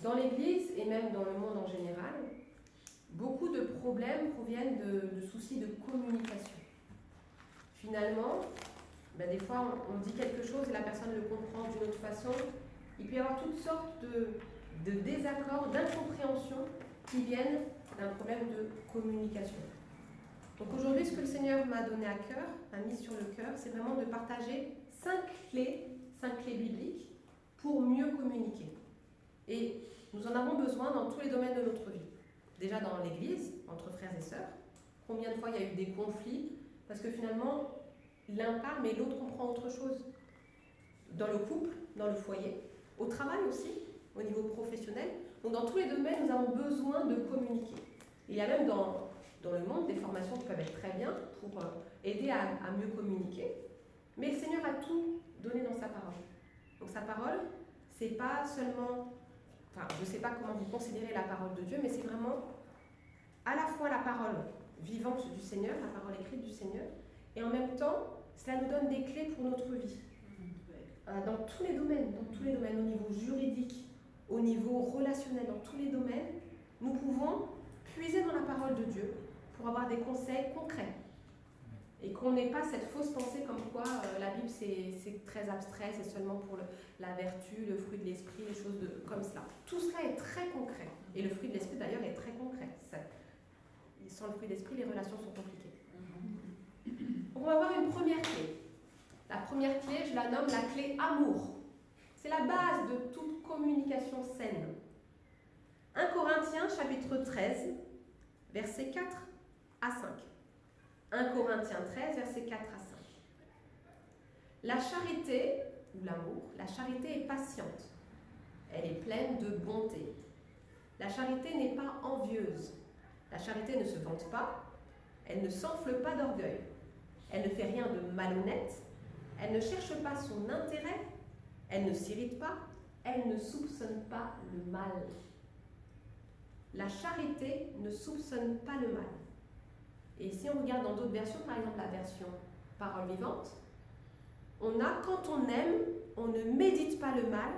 Dans l'Église et même dans le monde en général, beaucoup de problèmes proviennent de soucis de communication. Finalement, des fois on dit quelque chose et la personne le comprend d'une autre façon. Il peut y avoir toutes sortes de désaccords, d'incompréhensions qui viennent d'un problème de communication. Donc aujourd'hui, ce que le Seigneur m'a donné à cœur, m'a mis sur le cœur, c'est vraiment de partager 5 clés bibliques pour mieux communiquer. Et nous en avons besoin dans tous les domaines de notre vie. Déjà dans l'Église, entre frères et sœurs, combien de fois il y a eu des conflits, parce que finalement, l'un parle mais l'autre comprend autre chose. Dans le couple, dans le foyer, au travail aussi, au niveau professionnel. Donc dans tous les domaines, nous avons besoin de communiquer. Il y a même dans le monde des formations qui peuvent être très bien pour aider à mieux communiquer. Mais le Seigneur a tout donné dans sa parole. Donc sa parole, c'est pas seulement... je ne sais pas comment vous considérez la parole de Dieu, mais c'est vraiment à la fois la parole vivante du Seigneur, la parole écrite du Seigneur, et en même temps, cela nous donne des clés pour notre vie. Dans tous les domaines, au niveau juridique, au niveau relationnel, dans tous les domaines, nous pouvons puiser dans la parole de Dieu pour avoir des conseils concrets. Et qu'on n'ait pas cette fausse pensée comme quoi la Bible c'est très abstrait, c'est seulement pour la vertu, le fruit de l'esprit, les choses comme cela. Tout cela est très concret. Et le fruit de l'esprit d'ailleurs est très concret. Sans le fruit de l'esprit, les relations sont compliquées. Donc on va voir une première clé. La première clé, je la nomme la clé amour. C'est la base de toute communication saine. 1 Corinthiens chapitre 13, versets 4 à 5. 1 Corinthiens 13, versets 4 à 5. La charité, ou l'amour, la charité est patiente. Elle est pleine de bonté. La charité n'est pas envieuse. La charité ne se vante pas. Elle ne s'enfle pas d'orgueil. Elle ne fait rien de malhonnête. Elle ne cherche pas son intérêt. Elle ne s'irrite pas. Elle ne soupçonne pas le mal. La charité ne soupçonne pas le mal. Et si on regarde dans d'autres versions, par exemple la version Parole vivante, on a « quand on aime, on ne médite pas le mal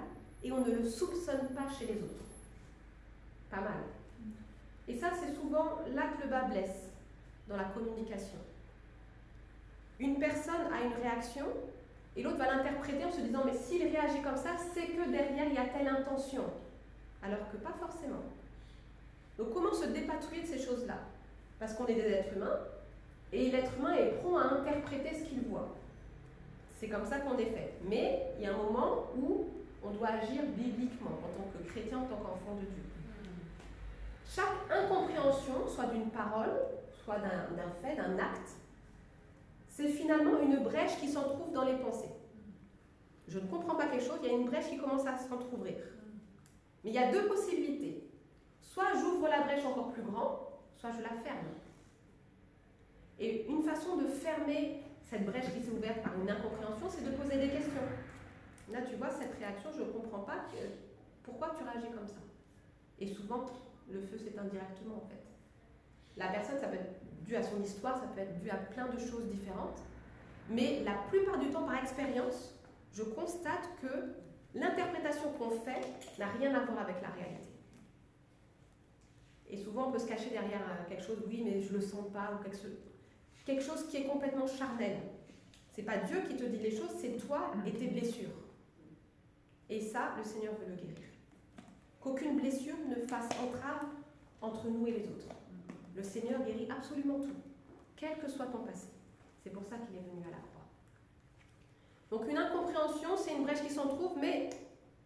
et on ne le soupçonne pas chez les autres ». Pas mal. Et ça, c'est souvent là que le bas blesse, dans la communication. Une personne a une réaction et l'autre va l'interpréter en se disant « mais s'il réagit comme ça, c'est que derrière il y a telle intention ». Alors que pas forcément. Donc comment se dépatouiller de ces choses-là ? Parce qu'on est des êtres humains, et l'être humain est prompt à interpréter ce qu'il voit. C'est comme ça qu'on est fait. Mais il y a un moment où on doit agir bibliquement, en tant que chrétien, en tant qu'enfant de Dieu. Chaque incompréhension, soit d'une parole, soit d'un fait, d'un acte, c'est finalement une brèche qui s'entrouvre dans les pensées. Je ne comprends pas quelque chose, il y a une brèche qui commence à s'entrouvrir. Mais il y a 2 possibilités. Soit j'ouvre la brèche encore plus grande, soit je la ferme. Et une façon de fermer cette brèche qui s'est ouverte par une incompréhension, c'est de poser des questions. Là, tu vois, cette réaction, je ne comprends pas. Pourquoi tu réagis comme ça ? Et souvent, le feu s'éteint directement, en fait. La personne, ça peut être dû à son histoire, ça peut être dû à plein de choses différentes. Mais la plupart du temps, par expérience, je constate que l'interprétation qu'on fait n'a rien à voir avec la réalité. Et souvent, on peut se cacher derrière quelque chose, oui, mais je ne le sens pas, ou quelque chose qui est complètement charnel. Ce n'est pas Dieu qui te dit les choses, c'est toi et tes blessures. Et ça, le Seigneur veut le guérir. Qu'aucune blessure ne fasse entrave entre nous et les autres. Le Seigneur guérit absolument tout, quel que soit ton passé. C'est pour ça qu'il est venu à la croix. Donc une incompréhension, c'est une brèche qui s'entrouvre, mais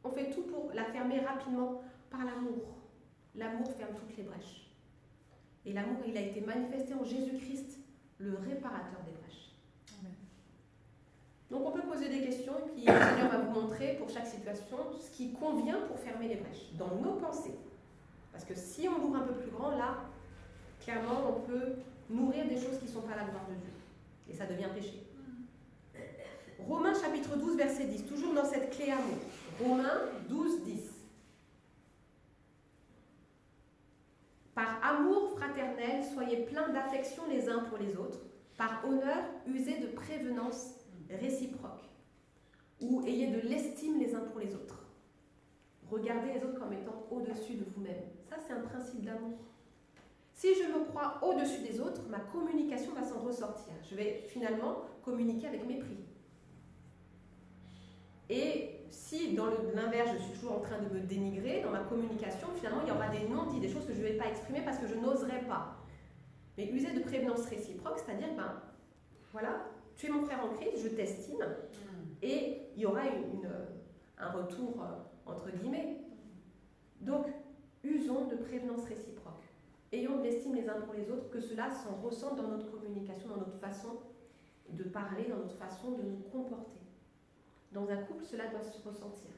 on fait tout pour la fermer rapidement par l'amour. L'amour ferme toutes les brèches. Et l'amour, il a été manifesté en Jésus-Christ, le réparateur des brèches. Amen. Donc on peut poser des questions, et puis le Seigneur va vous montrer pour chaque situation ce qui convient pour fermer les brèches, dans nos pensées. Parce que si on ouvre un peu plus grand, là, clairement, on peut nourrir des choses qui ne sont pas la gloire de Dieu. Et ça devient péché. Romains chapitre 12, verset 10, toujours dans cette clé amour. Romains 12, 10. Par amour fraternel, soyez pleins d'affection les uns pour les autres. Par honneur, usez de prévenance réciproque. Ou ayez de l'estime les uns pour les autres. regardez les autres comme étant au-dessus de vous-même. Ça, c'est un principe d'amour. Si je me crois au-dessus des autres, ma communication va s'en ressortir. Je vais finalement communiquer avec mépris. Et si, dans l'inverse, je suis toujours en train de me dénigrer, dans ma communication, finalement, il y aura des non-dits, des choses que je ne vais pas exprimer parce que je n'oserais pas. Mais user de prévenance réciproque, c'est-à-dire, voilà, tu es mon frère en Christ, je t'estime, et il y aura un retour, entre guillemets. Donc, usons de prévenance réciproque. Ayons de l'estime les uns pour les autres, que cela s'en ressente dans notre communication, dans notre façon de parler, dans notre façon de nous comporter. Dans un couple, cela doit se ressentir.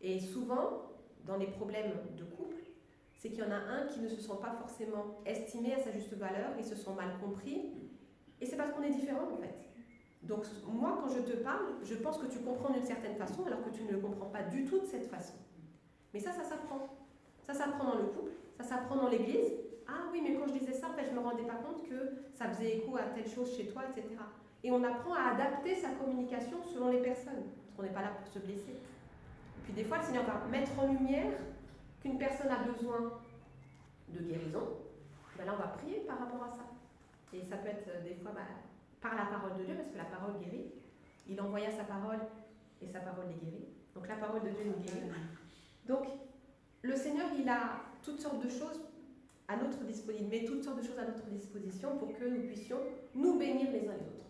Et souvent, dans les problèmes de couple, c'est qu'il y en a un qui ne se sent pas forcément estimé à sa juste valeur, il se sent mal compris, et c'est parce qu'on est différents en fait. Donc moi, quand je te parle, je pense que tu comprends d'une certaine façon, alors que tu ne le comprends pas du tout de cette façon. Mais ça s'apprend. Ça s'apprend dans le couple, ça s'apprend dans l'église. Ah oui, mais quand je disais ça, en fait, je ne me rendais pas compte que ça faisait écho à telle chose chez toi, etc. Et on apprend à adapter sa communication selon les personnes, parce qu'on n'est pas là pour se blesser. Et puis des fois, le Seigneur va mettre en lumière qu'une personne a besoin de guérison. Ben là, on va prier par rapport à ça. Et ça peut être des fois par la parole de Dieu, parce que la parole guérit. Il envoya sa parole et sa parole les guérit. Donc la parole de Dieu nous guérit. Donc le Seigneur, il a toutes sortes de choses à notre disposition, met toutes sortes de choses à notre disposition pour que nous puissions nous bénir les uns les autres.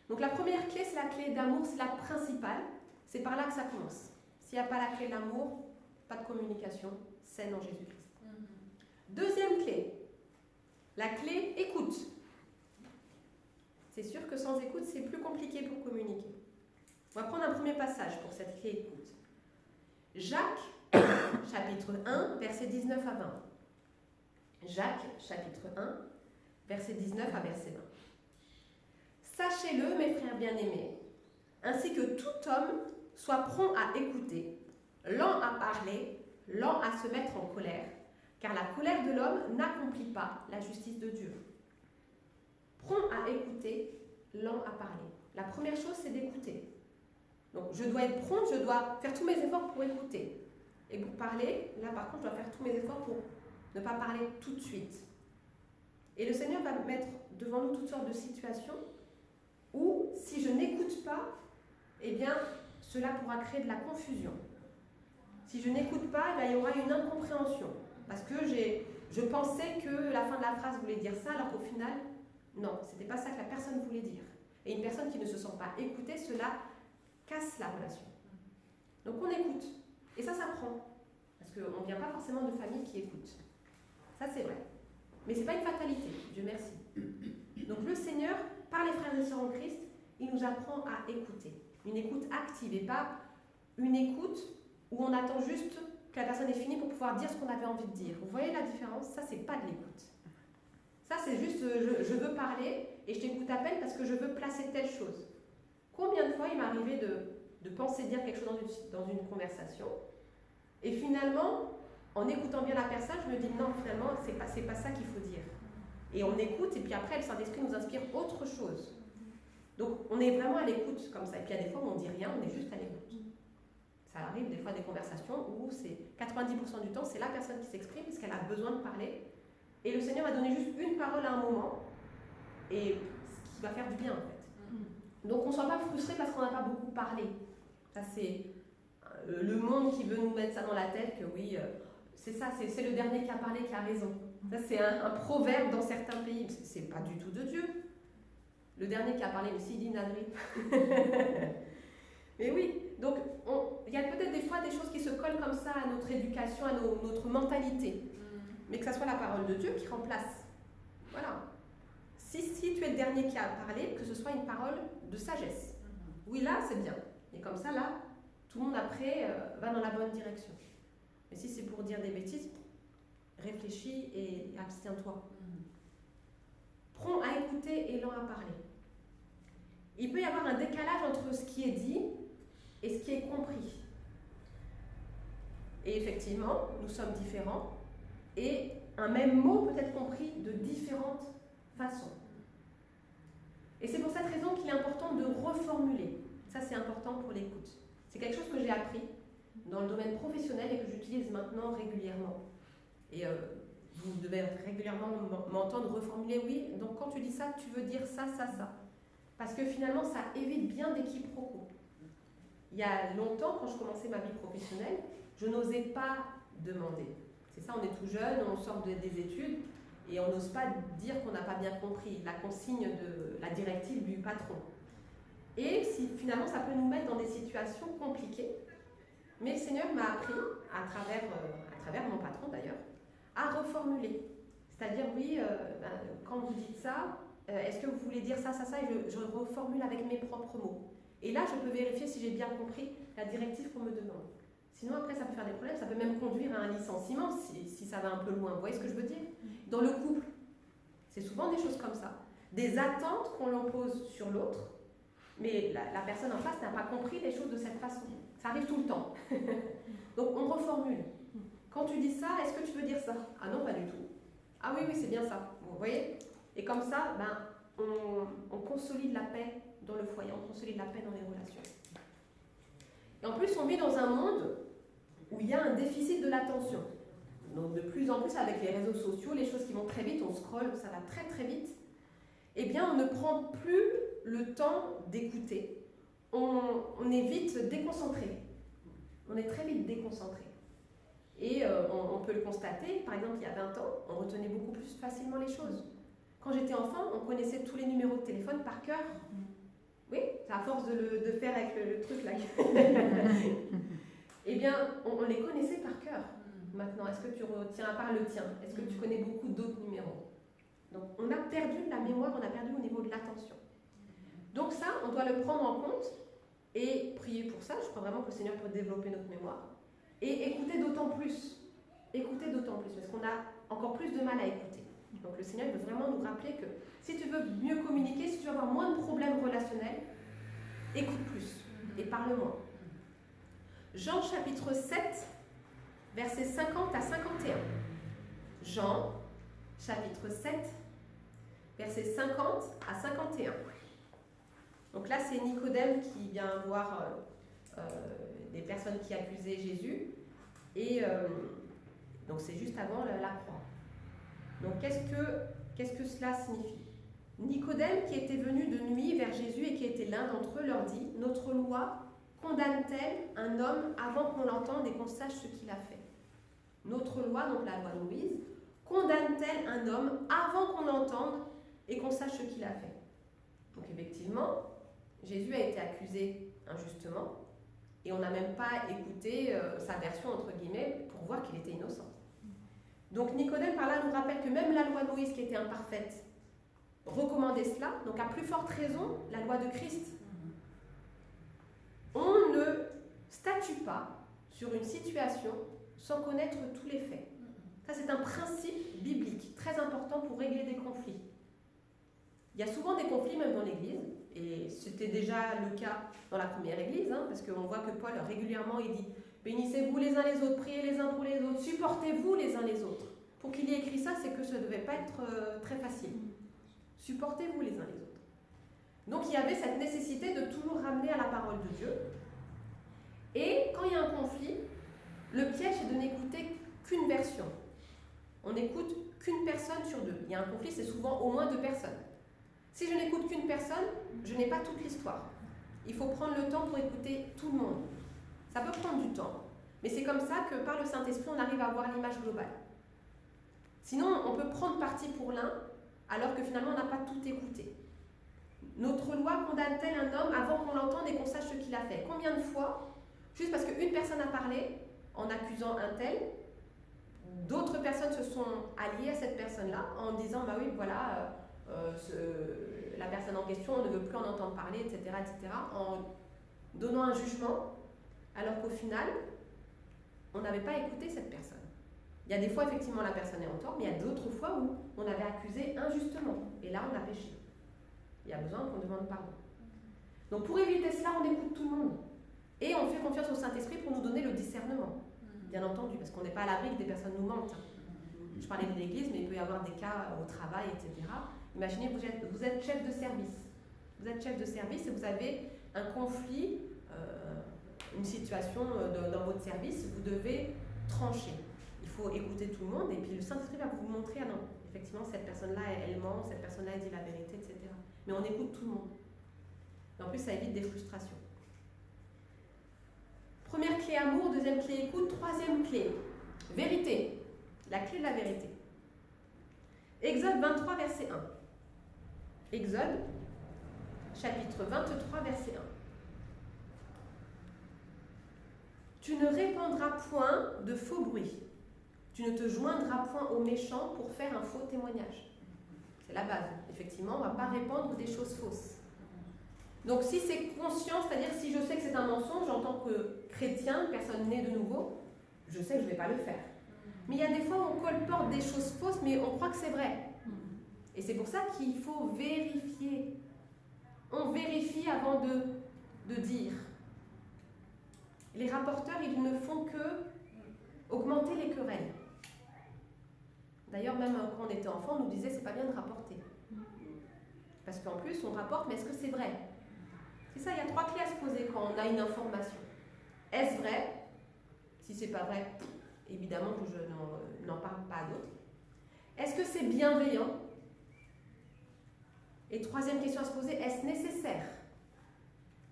Donc la première clé, c'est la clé d'amour, c'est la principale. C'est par là que ça commence. S'il n'y a pas la clé de l'amour, pas de communication saine en Jésus-Christ. Deuxième clé, la clé écoute. C'est sûr que sans écoute, c'est plus compliqué pour communiquer. On va prendre un premier passage pour cette clé écoute. Jacques, chapitre 1, versets 19 à 20. Jacques, chapitre 1, versets 19 à verset 20. Sachez-le, mes frères bien-aimés, ainsi que tout homme soit prompt à écouter, lent à parler, lent à se mettre en colère, car la colère de l'homme n'accomplit pas la justice de Dieu. Prompt à écouter, lent à parler. La première chose, c'est d'écouter. Donc, je dois être prompt, je dois faire tous mes efforts pour écouter. Et pour parler, là par contre, je dois faire tous mes efforts pour ne pas parler tout de suite. Et le Seigneur va mettre devant nous toutes sortes de situations où, si je n'écoute pas, eh bien, cela pourra créer de la confusion. Si je n'écoute pas, il y aura une incompréhension. Parce que je pensais que la fin de la phrase voulait dire ça, alors qu'au final, non, ce n'était pas ça que la personne voulait dire. Et une personne qui ne se sent pas écoutée, cela casse la relation. Donc on écoute. Et ça s'apprend. Parce qu'on ne vient pas forcément de famille qui écoute. Ça, c'est vrai. Mais ce n'est pas une fatalité, Dieu merci. Donc le Seigneur, par les frères et sœurs en Christ, il nous apprend à écouter. Une écoute active et pas une écoute où on attend juste que la personne ait fini pour pouvoir dire ce qu'on avait envie de dire. Vous voyez la différence? Ça, c'est pas de l'écoute. Ça, c'est juste je veux parler et je t'écoute à peine parce que je veux placer telle chose. Combien de fois il m'est arrivé de penser dire quelque chose dans une conversation et finalement, en écoutant bien la personne, je me dis non, finalement, c'est pas ça qu'il faut dire. Et on écoute et puis après, le Saint-Esprit nous inspire autre chose. Donc, on est vraiment à l'écoute comme ça. Et puis, il y a des fois où on ne dit rien, on est juste à l'écoute. Ça arrive des fois des conversations où c'est 90% du temps, c'est la personne qui s'exprime parce qu'elle a besoin de parler. Et le Seigneur va donner juste une parole à un moment et ce qui va faire du bien en fait. Donc on ne soit pas frustré parce qu'on n'a pas beaucoup parlé. Ça c'est le monde qui veut nous mettre ça dans la tête que oui, c'est ça, c'est le dernier qui a parlé qui a raison. Ça c'est un proverbe dans certains pays, c'est pas du tout de Dieu. Le dernier qui a parlé, mais s'il dit une ânerie. Mais oui, donc il y a peut-être des fois des choses qui se collent comme ça à notre éducation, à notre mentalité. Mais que ça soit la parole de Dieu qui remplace. Voilà. Si tu es le dernier qui a parlé, que ce soit une parole de sagesse. Oui, là, c'est bien. Et comme ça, là, tout le monde après va dans la bonne direction. Mais si c'est pour dire des bêtises, réfléchis et abstiens-toi. Prompt à écouter et lent à parler. Il peut y avoir un décalage entre ce qui est dit et ce qui est compris. Et effectivement, nous sommes différents et un même mot peut être compris de différentes façons. Et c'est pour cette raison qu'il est important de reformuler. Ça, c'est important pour l'écoute. C'est quelque chose que j'ai appris. dans le domaine professionnel et que j'utilise maintenant régulièrement. Et vous devez régulièrement m'entendre reformuler, oui, donc quand tu dis ça, tu veux dire ça, ça, ça. Parce que finalement, ça évite bien des quiproquos. Il y a longtemps, quand je commençais ma vie professionnelle, je n'osais pas demander. C'est ça, on est tout jeune, on sort des études, et on n'ose pas dire qu'on n'a pas bien compris la consigne de la directive du patron. Et si, finalement, ça peut nous mettre dans des situations compliquées. Mais le Seigneur m'a appris, à travers mon patron d'ailleurs, à reformuler. C'est-à-dire, oui, quand vous dites ça, est-ce que vous voulez dire ça, ça, ça, et je reformule avec mes propres mots. Et là, je peux vérifier si j'ai bien compris la directive qu'on me demande. Sinon, après, ça peut faire des problèmes, ça peut même conduire à un licenciement si ça va un peu loin. Vous voyez ce que je veux dire? Dans le couple, c'est souvent des choses comme ça. Des attentes qu'on impose sur l'autre, mais la personne en face n'a pas compris les choses de cette façon. Ça arrive tout le temps. Donc, on reformule. Quand tu dis ça, est-ce que tu veux dire ça? Ah non, pas du tout. Ah oui, oui, c'est bien ça. Vous voyez? Et comme ça, on consolide la paix dans le foyer, on consolide la paix dans les relations. Et en plus, on vit dans un monde où il y a un déficit de l'attention. Donc de plus en plus avec les réseaux sociaux, les choses qui vont très vite, on scrolle, ça va très très vite. Eh bien, on ne prend plus le temps d'écouter. On est vite déconcentré. On est très vite déconcentré. Et on peut le constater, par exemple, il y a 20 ans, on retenait beaucoup plus facilement les choses. Quand j'étais enfant, on connaissait tous les numéros de téléphone par cœur. Oui, c'est à force de faire avec le truc là. Eh bien, on les connaissait par cœur. Maintenant, est-ce que tu retiens à part le tien? Est-ce que tu connais beaucoup d'autres numéros? Donc, on a perdu la mémoire, on a perdu au niveau de l'attention. Donc ça, on doit le prendre en compte et prier pour ça. Je crois vraiment que le Seigneur peut développer notre mémoire. Et écouter d'autant plus. Écouter d'autant plus, parce qu'on a encore plus de mal à écouter. Donc le Seigneur veut vraiment nous rappeler que si tu veux mieux communiquer, si tu veux avoir moins de problèmes relationnels, écoute plus et parle moins. Jean chapitre 7, versets 50 à 51. Jean chapitre 7, versets 50 à 51. Donc là, c'est Nicodème qui vient voir des personnes qui accusaient Jésus. Et donc c'est juste avant la croix. Donc qu'est-ce que cela signifie? Nicodème, qui était venu de nuit vers Jésus et qui était l'un d'entre eux, leur dit: notre loi condamne-t-elle un homme avant qu'on l'entende et qu'on sache ce qu'il a fait? Notre loi, donc la loi de Moïse, condamne-t-elle un homme avant qu'on l'entende et qu'on sache ce qu'il a fait? Donc effectivement, Jésus a été accusé injustement et on n'a même pas écouté sa version entre guillemets pour voir qu'il était innocent. Donc Nicodème par là nous rappelle que même la loi de Moïse qui était imparfaite recommandait cela, donc à plus forte raison la loi de Christ. On ne statue pas sur une situation sans connaître tous les faits. Ça, c'est un principe biblique très important pour régler des conflits. Il y a souvent des conflits même dans l'Église, et c'était déjà le cas dans la première Église, parce qu'on voit que Paul régulièrement il dit: bénissez-vous les uns les autres, priez les uns pour les autres, supportez-vous les uns les autres. Pour qu'il y ait écrit ça, c'est que ça ne devait pas être très facile. Supportez-vous les uns les autres. Donc il y avait cette nécessité de toujours ramener à la parole de Dieu. Et quand il y a un conflit, le piège est de n'écouter qu'une version. On n'écoute qu'une personne sur deux. Il y a un conflit, c'est souvent au moins deux personnes. Si je n'écoute qu'une personne, je n'ai pas toute l'histoire. Il faut prendre le temps pour écouter tout le monde. Ça peut prendre du temps, mais c'est comme ça que par le Saint-Esprit, on arrive à avoir l'image globale. Sinon, on peut prendre parti pour l'un, alors que finalement, on n'a pas tout écouté. Notre loi condamne-t-elle un homme avant qu'on l'entende et qu'on sache ce qu'il a fait? Combien de fois, juste parce qu'une personne a parlé, en accusant un tel, d'autres personnes se sont alliées à cette personne-là, en disant, bah oui, voilà, la personne en question, on ne veut plus en entendre parler, etc., en donnant un jugement, alors qu'au final, on n'avait pas écouté cette personne. Il y a des fois, effectivement, la personne est en tort, mais il y a d'autres fois où on avait accusé injustement, et là, on a péché. Il y a besoin qu'on demande pardon. Donc, pour éviter cela, on écoute tout le monde. Et on fait confiance au Saint-Esprit pour nous donner le discernement, bien entendu, parce qu'on n'est pas à l'abri que des personnes nous mentent. Je parlais de l'église, mais il peut y avoir des cas au travail, etc. Imaginez, vous êtes chef de service. Vous êtes chef de service et vous avez un conflit une situation dans votre service, vous devez trancher. Il faut écouter tout le monde et puis le Saint-Esprit va vous montrer, ah non, effectivement, cette personne-là, elle ment, cette personne-là, elle dit la vérité, etc. Mais on écoute tout le monde. Et en plus, ça évite des frustrations. Première clé amour, deuxième clé écoute, troisième clé vérité. La clé de la vérité. Exode 23, verset 1. Exode, chapitre 23, verset 1. Tu ne répandras point de faux bruits. Tu ne te joindras point aux méchants pour faire un faux témoignage. C'est la base. Effectivement, on ne va pas répandre des choses fausses. Donc si c'est conscient, c'est-à-dire si je sais que c'est un mensonge en tant que chrétien, personne née de nouveau, je sais que je ne vais pas le faire. Mais il y a des fois où on colporte des choses fausses, mais on croit que c'est vrai. Et c'est pour ça qu'il faut vérifier. On vérifie avant de dire. Les rapporteurs, ils ne font que augmenter les querelles. D'ailleurs, même quand on était enfant, on nous disait c'est pas bien de rapporter. Parce qu'en plus, on rapporte, mais est-ce que c'est vrai? C'est ça, il y a 3 clés à se poser quand on a une information. Est-ce vrai? Si c'est pas vrai, évidemment que je n'en parle pas à d'autres. Est-ce que c'est bienveillant? Et troisième question à se poser, est-ce nécessaire?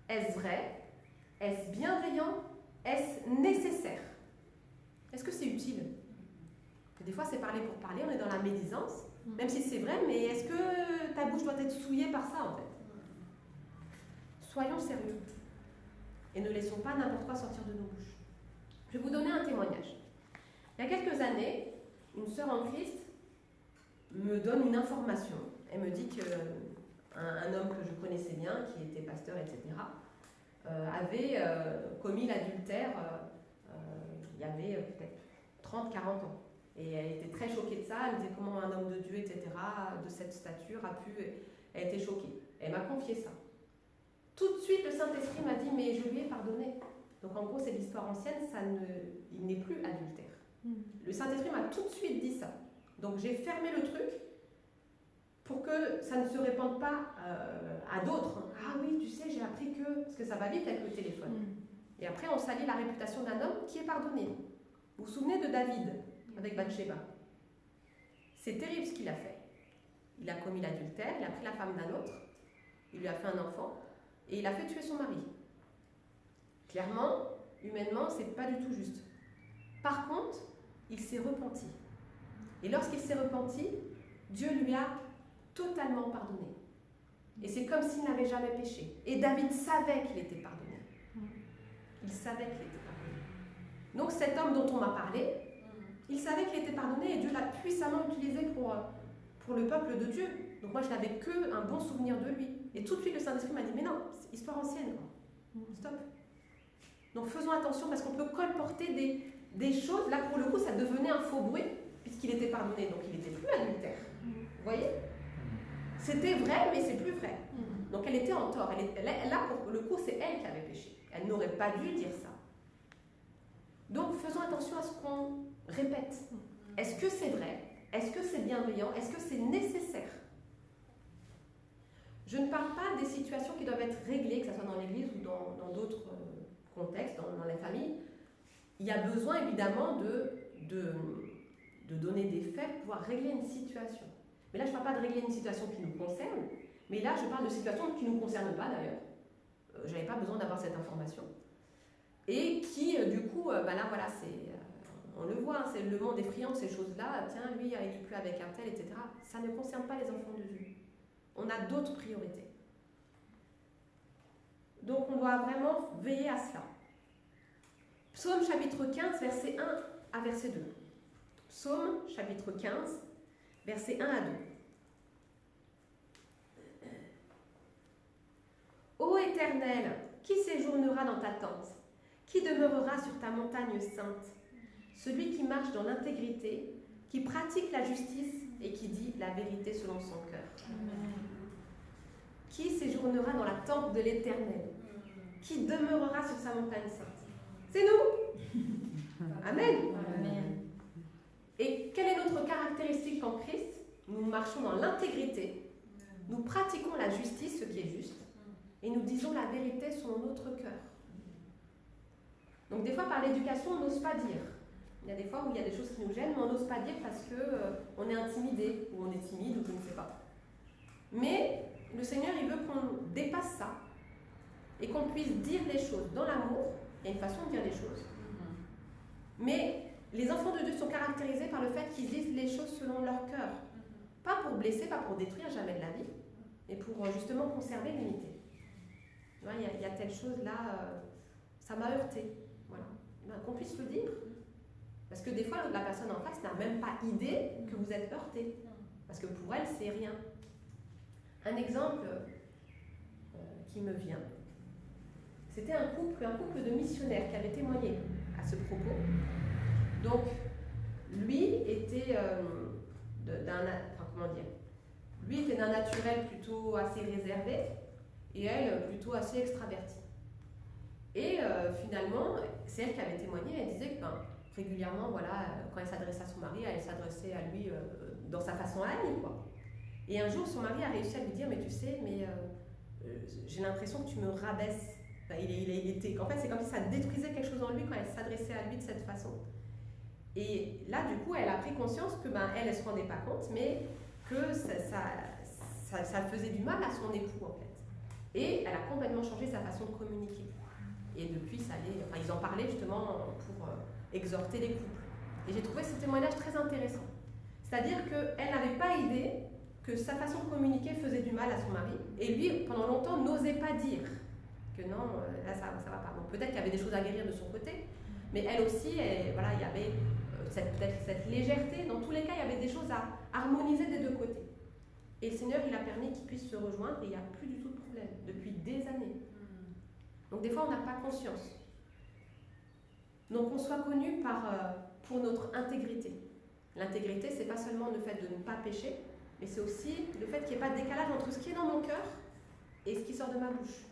Est-ce vrai? Est-ce bienveillant? Est-ce nécessaire? Est-ce que c'est utile? Des fois, c'est parler pour parler, on est dans la médisance, même si c'est vrai, mais est-ce que ta bouche doit être souillée par ça, en fait? Soyons sérieux et ne laissons pas n'importe quoi sortir de nos bouches. Je vais vous donner un témoignage. Il y a quelques années, une sœur en Christ me donne une information. Elle me dit qu'un homme que je connaissais bien, qui était pasteur, etc., avait commis l'adultère il y avait peut-être 30-40 ans. Et elle était très choquée de ça. Elle me disait comment un homme de Dieu, etc., de cette stature a pu... Elle était choquée. Elle m'a confié ça. Tout de suite, le Saint-Esprit m'a dit, mais je lui ai pardonné. Donc en gros, c'est l'histoire ancienne, il n'est plus adultère. Le Saint-Esprit m'a tout de suite dit ça. Donc j'ai fermé le truc pour que ça ne se répande pas à d'autres. Ah oui, tu sais, j'ai appris que... Parce que ça va vite avec le téléphone. Et après, on salit la réputation d'un homme qui est pardonné. Vous vous souvenez de David avec Bathsheba? C'est terrible ce qu'il a fait. Il a commis l'adultère, il a pris la femme d'un autre, il lui a fait un enfant, et il a fait tuer son mari. Clairement, humainement, c'est pas du tout juste. Par contre, il s'est repenti. Et lorsqu'il s'est repenti, Dieu lui a totalement pardonné. Et c'est comme s'il n'avait jamais péché. Et David savait qu'il était pardonné. Il savait qu'il était pardonné. Donc cet homme dont on m'a parlé, il savait qu'il était pardonné et Dieu l'a puissamment utilisé pour le peuple de Dieu. Donc moi, je n'avais qu'un bon souvenir de lui. Et tout de suite, le Saint-Esprit m'a dit, mais non, c'est histoire ancienne. Stop. Donc faisons attention parce qu'on peut colporter des choses. Là, pour le coup, ça devenait un faux bruit puisqu'il était pardonné. Donc il n'était plus adultère. Vous voyez? C'était vrai, mais c'est plus vrai. Donc elle était en tort. Là, pour le coup, c'est elle qui avait péché. Elle n'aurait pas dû dire ça. Donc faisons attention à ce qu'on répète. Est-ce que c'est vrai? Est-ce que c'est bienveillant? Est-ce que c'est nécessaire? Je ne parle pas des situations qui doivent être réglées, que ce soit dans l'église ou dans d'autres contextes, dans les familles. Il y a besoin évidemment de donner des faits pour pouvoir régler une situation. Mais là, je ne parle pas de régler une situation qui nous concerne, mais là, je parle de situations qui ne nous concernent pas d'ailleurs. Je n'avais pas besoin d'avoir cette information. Et qui, du coup, là, voilà, on le voit, c'est le monde effrayant de ces choses-là. Tiens, lui, il n'est plus avec un tel, etc. Ça ne concerne pas les enfants de Dieu. On a d'autres priorités. Donc, on doit vraiment veiller à cela. Psaume chapitre 15, verset 1 à verset 2. Psaume chapitre 15, verset 1 à 2. Ô Éternel, qui séjournera dans ta tente? Qui demeurera sur ta montagne sainte? Celui qui marche dans l'intégrité, qui pratique la justice et qui dit la vérité selon son cœur. Amen. Qui séjournera dans la tente de l'Éternel? Qui demeurera sur sa montagne sainte? C'est nous. Amen. Amen. Et quelle est notre caractéristique en Christ? Nous marchons dans l'intégrité, nous pratiquons la justice, ce qui est juste, et nous disons la vérité selon notre cœur. Donc des fois, par l'éducation, on n'ose pas dire. Il y a des fois où il y a des choses qui nous gênent, mais on n'ose pas dire parce qu'on est intimidé, ou on est timide, ou je ne sais pas. Mais le Seigneur, il veut qu'on dépasse ça, et qu'on puisse dire les choses dans l'amour. Il y a une façon de dire les choses. Mais les enfants de Dieu sont caractérisés par le fait qu'ils disent les choses selon leur cœur. Pas pour blesser, pas pour détruire, jamais de la vie, mais pour justement conserver l'unité. Il y a telle chose là, ça m'a heurté. Voilà. Qu'on puisse le dire. Parce que des fois, la personne en face n'a même pas idée que vous êtes heurté. Parce que pour elle, c'est rien. Un exemple qui me vient, c'était un couple de missionnaires qui avait témoigné à ce propos. Donc, lui était lui était d'un naturel plutôt assez réservé et elle plutôt assez extravertie. Et finalement, c'est elle qui avait témoigné, elle disait que régulièrement, voilà, quand elle s'adressait à son mari, elle s'adressait à lui dans sa façon à elle, quoi. Et un jour, son mari a réussi à lui dire, mais tu sais, j'ai l'impression que tu me rabaisses. Enfin, en fait, c'est comme si ça détruisait quelque chose en lui quand elle s'adressait à lui de cette façon. Et là, du coup, elle a pris conscience que elle ne se rendait pas compte, mais que ça faisait du mal à son époux, en fait. Et elle a complètement changé sa façon de communiquer. Et depuis, ils en parlaient justement pour exhorter les couples. Et j'ai trouvé ce témoignage très intéressant. C'est-à-dire qu'elle n'avait pas idée que sa façon de communiquer faisait du mal à son mari. Et lui, pendant longtemps, n'osait pas dire que non, là, ça va pas. Donc peut-être qu'il y avait des choses à guérir de son côté, mais elle aussi, il y avait peut-être cette légèreté. Dans tous les cas, il y avait des choses à harmoniser des deux côtés. Et le Seigneur, il a permis qu'ils puissent se rejoindre et il n'y a plus du tout de problème, depuis des années. Donc des fois, on n'a pas conscience. Donc on soit connu pour notre intégrité. L'intégrité, c'est pas seulement le fait de ne pas pécher, mais c'est aussi le fait qu'il n'y ait pas de décalage entre ce qui est dans mon cœur et ce qui sort de ma bouche.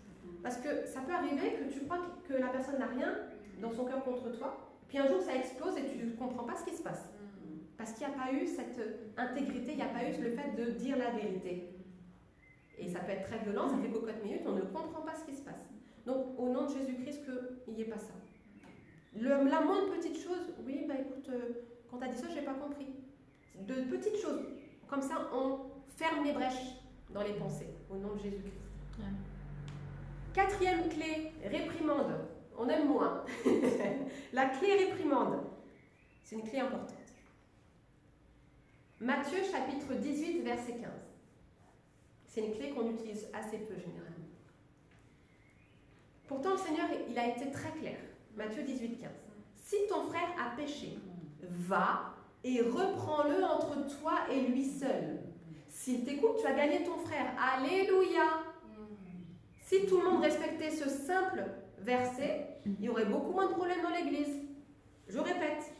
Parce que ça peut arriver que tu crois que la personne n'a rien dans son cœur contre toi, puis un jour ça explose et tu ne comprends pas ce qui se passe. Parce qu'il n'y a pas eu cette intégrité, il n'y a pas eu le fait de dire la vérité. Et ça peut être très violent, ça fait cocotte minute, on ne comprend pas ce qui se passe. Donc au nom de Jésus-Christ, qu'il n'y ait pas ça. La moindre petite chose, oui, écoute, quand tu as dit ça, je n'ai pas compris. De petites choses. Comme ça, on ferme les brèches dans les pensées, au nom de Jésus-Christ. Ouais. 4e clé, réprimande. On aime moins. La clé réprimande, c'est une clé importante. Matthieu chapitre 18, verset 15. C'est une clé qu'on utilise assez peu généralement. Pourtant, le Seigneur, il a été très clair. Matthieu 18, 15. Si ton frère a péché, va et reprends-le entre toi et lui seul. S'il t'écoute, tu as gagné ton frère. Alléluia! Si tout le monde respectait ce simple verset, il y aurait beaucoup moins de problèmes dans l'église. Je répète,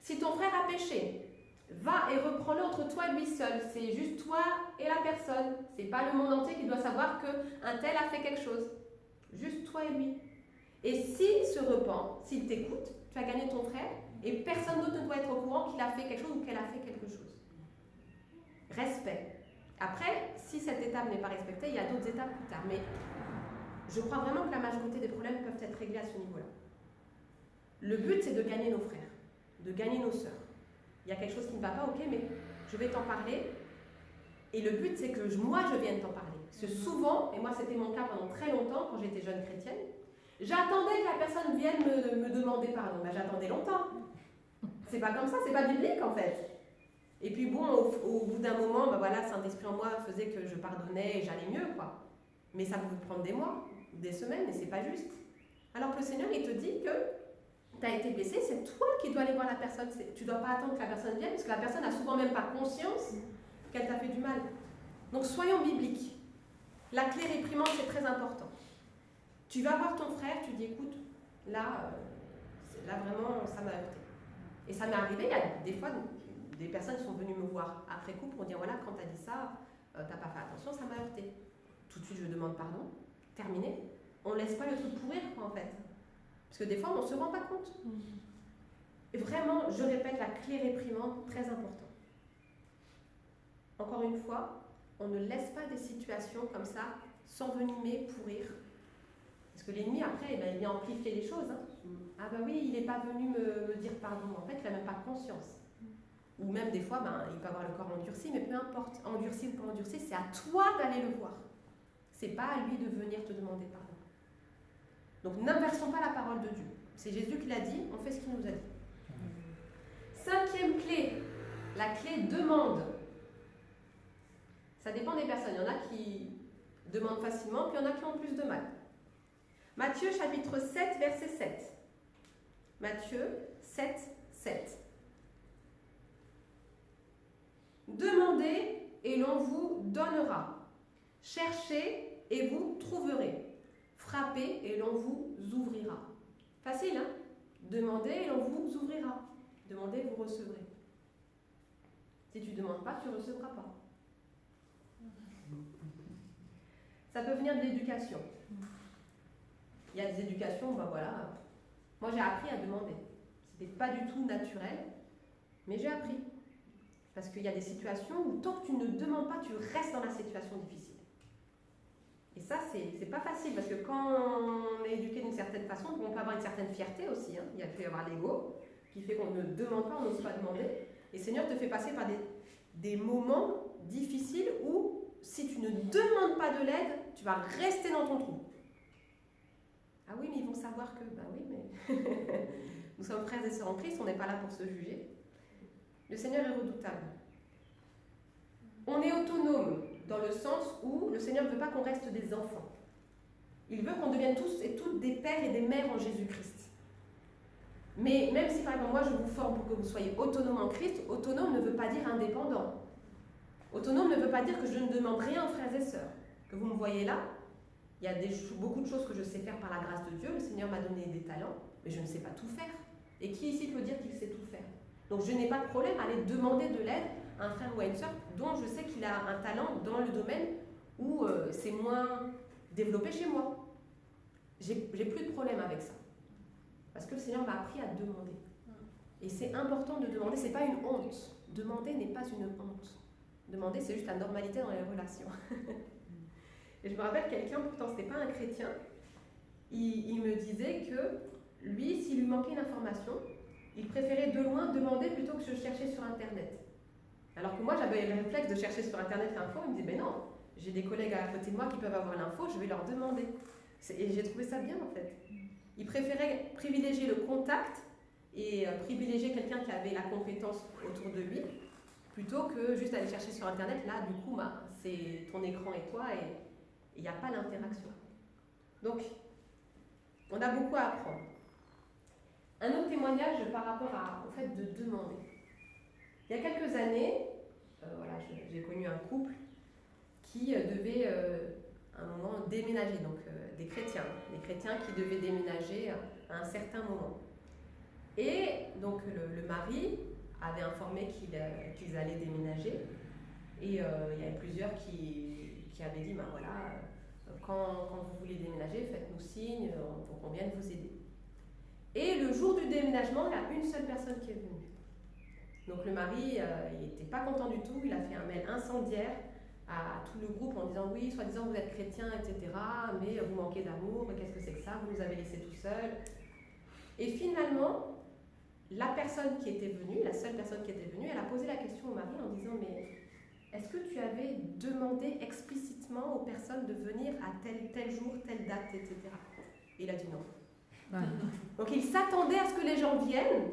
si ton frère a péché, va et reprends-le entre toi et lui seul. C'est juste toi et la personne. C'est pas le monde entier qui doit savoir qu'un tel a fait quelque chose. Juste toi et lui. Et s'il se repent, s'il t'écoute, tu as gagné ton frère et personne d'autre ne doit être au courant qu'il a fait quelque chose ou qu'elle a fait quelque chose. Respect. Après, si cette étape n'est pas respectée, il y a d'autres étapes plus tard. Mais je crois vraiment que la majorité des problèmes peuvent être réglés à ce niveau-là. Le but, c'est de gagner nos frères, de gagner nos sœurs. Il y a quelque chose qui ne va pas, ok, mais je vais t'en parler. Et le but, c'est que moi, je vienne t'en parler. Parce que souvent, et moi c'était mon cas pendant très longtemps, quand j'étais jeune chrétienne, j'attendais que la personne vienne me demander pardon. J'attendais longtemps. C'est pas comme ça, c'est pas biblique en fait. Et puis bon, au bout d'un moment, Saint-Esprit en moi faisait que je pardonnais et j'allais mieux, quoi. Mais ça pouvait prendre des mois, des semaines, et c'est pas juste. Alors que le Seigneur, il te dit que tu as été blessé, c'est toi qui dois aller voir la personne. Tu ne dois pas attendre que la personne vienne, parce que la personne n'a souvent même pas conscience qu'elle t'a fait du mal. Donc soyons bibliques. La clé réprimande, c'est très important. Tu vas voir ton frère, tu dis écoute, là vraiment, ça m'a heurté. Et ça m'est arrivé, il y a des fois des personnes qui sont venues me voir après coup pour dire voilà, quand tu as dit ça, t'as pas fait attention, ça m'a heurté. Tout de suite, je demande pardon, terminé. On ne laisse pas le truc pourrir, quoi, en fait. Parce que des fois, on ne se rend pas compte. Et vraiment, je répète, la clé réprimande, très important. Encore une fois, on ne laisse pas des situations comme ça s'envenimer, pourrir. Parce que l'ennemi, après, il vient amplifier les choses. Ah bah oui, il n'est pas venu me dire pardon. En fait, il n'a même pas conscience. Ou même des fois, il peut avoir le corps endurci, mais peu importe, endurci ou pas endurci, c'est à toi d'aller le voir. C'est pas à lui de venir te demander pardon. Donc n'inversons pas la parole de Dieu. C'est Jésus qui l'a dit, on fait ce qu'il nous a dit. Cinquième clé, la clé demande. Ça dépend des personnes. Il y en a qui demandent facilement, puis il y en a qui ont plus de mal. Matthieu chapitre 7, verset 7. Matthieu 7, 7. Demandez et l'on vous donnera. Cherchez et vous trouverez. Frappez et l'on vous ouvrira. Facile, hein? Demandez et l'on vous ouvrira. Demandez, vous recevrez. Si tu ne demandes pas, tu ne recevras pas. Ça peut venir de l'éducation. Il y a des éducations, voilà. Moi, j'ai appris à demander. Ce n'était pas du tout naturel, mais j'ai appris. Parce qu'il y a des situations où tant que tu ne demandes pas, tu restes dans la situation difficile. Et ça, c'est pas facile, parce que quand on est éduqué d'une certaine façon, on peut avoir une certaine fierté aussi. Il peut y avoir l'ego, qui fait qu'on ne demande pas, on n'ose pas demander. Et le Seigneur te fait passer par des moments difficiles où, si tu ne demandes pas de l'aide, tu vas rester dans ton trou. Ah oui, mais ils vont savoir que... Ben oui, mais... Nous sommes frères et sœurs en Christ, on n'est pas là pour se juger. Le Seigneur est redoutable. On est autonome dans le sens où le Seigneur ne veut pas qu'on reste des enfants. Il veut qu'on devienne tous et toutes des pères et des mères en Jésus-Christ. Mais même si par exemple moi je vous forme pour que vous soyez autonome en Christ, autonome ne veut pas dire indépendant. Autonome ne veut pas dire que je ne demande rien aux frères et sœurs. Que vous me voyez là, il y a beaucoup de choses que je sais faire par la grâce de Dieu. Le Seigneur m'a donné des talents, mais je ne sais pas tout faire. Et qui ici peut dire qu'il sait tout faire? Donc je n'ai pas de problème à aller demander de l'aide à un frère ou à une sœur dont je sais qu'il a un talent dans le domaine où c'est moins développé chez moi. J'ai plus de problème avec ça. Parce que le Seigneur m'a appris à demander. Et c'est important de demander, c'est pas une honte. Demander n'est pas une honte. Demander, c'est juste la normalité dans les relations. Et je me rappelle quelqu'un, pourtant c'était pas un chrétien, il me disait que lui, s'il lui manquait une information, il préférait de loin demander plutôt que de chercher sur Internet. Alors que moi, j'avais le réflexe de chercher sur Internet l'info, il me disait, mais non, j'ai des collègues à côté de moi qui peuvent avoir l'info, je vais leur demander. Et j'ai trouvé ça bien en fait. Il préférait privilégier le contact et privilégier quelqu'un qui avait la compétence autour de lui, plutôt que juste aller chercher sur Internet. Là, du coup, c'est ton écran et toi, et il n'y a pas l'interaction. Donc, on a beaucoup à apprendre. Un autre témoignage par rapport au fait de demander. Il y a quelques années, j'ai connu un couple qui devait à un moment déménager, donc des chrétiens qui devaient déménager à un certain moment. Et donc le mari avait informé qu'ils allaient déménager, et il y avait plusieurs qui avaient dit, quand vous voulez déménager, faites-nous signe pour qu'on vienne vous aider. Et le jour du déménagement, il y a une seule personne qui est venue. Donc le mari, il n'était pas content du tout, il a fait un mail incendiaire à tout le groupe en disant oui, soi-disant vous êtes chrétien, etc., mais vous manquez d'amour, qu'est-ce que c'est que ça, vous nous avez laissés tout seuls. Et finalement, la personne qui était venue, la seule personne qui était venue, elle a posé la question au mari en disant mais est-ce que tu avais demandé explicitement aux personnes de venir à tel jour, telle date, etc. Et il a dit non. Donc il s'attendait à ce que les gens viennent,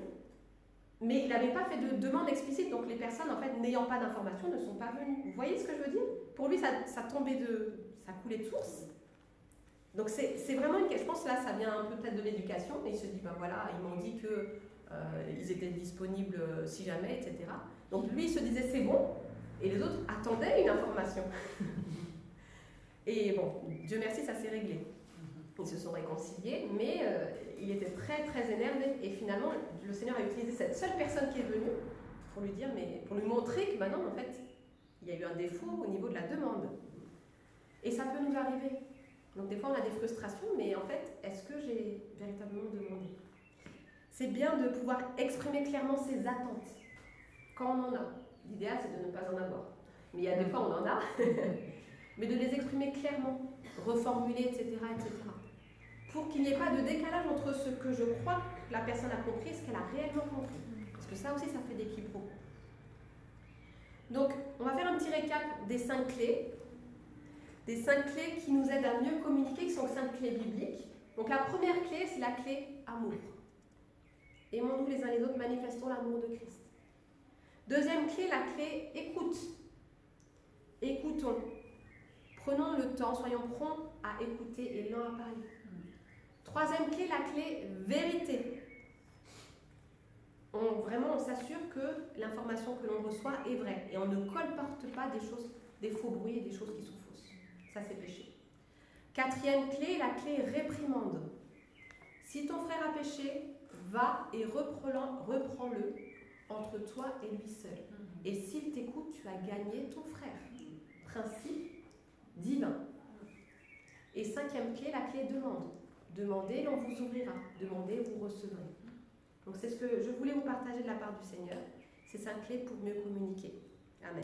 mais il n'avait pas fait de demande explicite, donc les personnes, en fait, n'ayant pas d'informations, ne sont pas venues. Vous voyez ce que je veux dire? Pour lui, ça coulait de source. Donc c'est vraiment je pense que là, ça vient un peu peut-être de l'éducation, et il se dit, ils m'ont dit qu'ils étaient disponibles si jamais, etc. Donc lui, il se disait, c'est bon, et les autres attendaient une information. Et bon, Dieu merci, ça s'est réglé. Ils se sont réconciliés, mais il était très très énervé. Et finalement, le Seigneur a utilisé cette seule personne qui est venue pour lui dire, pour lui montrer que non, en fait, il y a eu un défaut au niveau de la demande. Et ça peut nous arriver. Donc des fois, on a des frustrations, mais en fait, est-ce que j'ai véritablement demandé? C'est bien de pouvoir exprimer clairement ses attentes quand on en a. L'idéal, c'est de ne pas en avoir. Mais il y a des fois, on en a. Mais de les exprimer clairement, reformuler, etc., etc. pour qu'il n'y ait pas de décalage entre ce que je crois que la personne a compris et ce qu'elle a réellement compris. Parce que ça aussi, ça fait des quiproquos. Donc, on va faire un petit récap des 5 clés. Des 5 clés qui nous aident à mieux communiquer, qui sont 5 clés bibliques. Donc, la première clé, c'est la clé amour. Aimons-nous les uns les autres, manifestons l'amour de Christ. Deuxième clé, la clé écoute. Écoutons. Prenons le temps, soyons prompts à écouter et lents à parler. Troisième clé, la clé vérité. Vraiment, on s'assure que l'information que l'on reçoit est vraie. Et on ne colporte pas des faux bruits et des choses qui sont fausses. Ça, c'est péché. Quatrième clé, la clé réprimande. Si ton frère a péché, va et reprends-le entre toi et lui seul. Et s'il t'écoute, tu as gagné ton frère. Principe divin. Et cinquième clé, la clé demande. Demandez, l'on vous ouvrira. Demandez, vous recevrez. Donc c'est ce que je voulais vous partager de la part du Seigneur. C'est 5 clés pour mieux communiquer. Amen.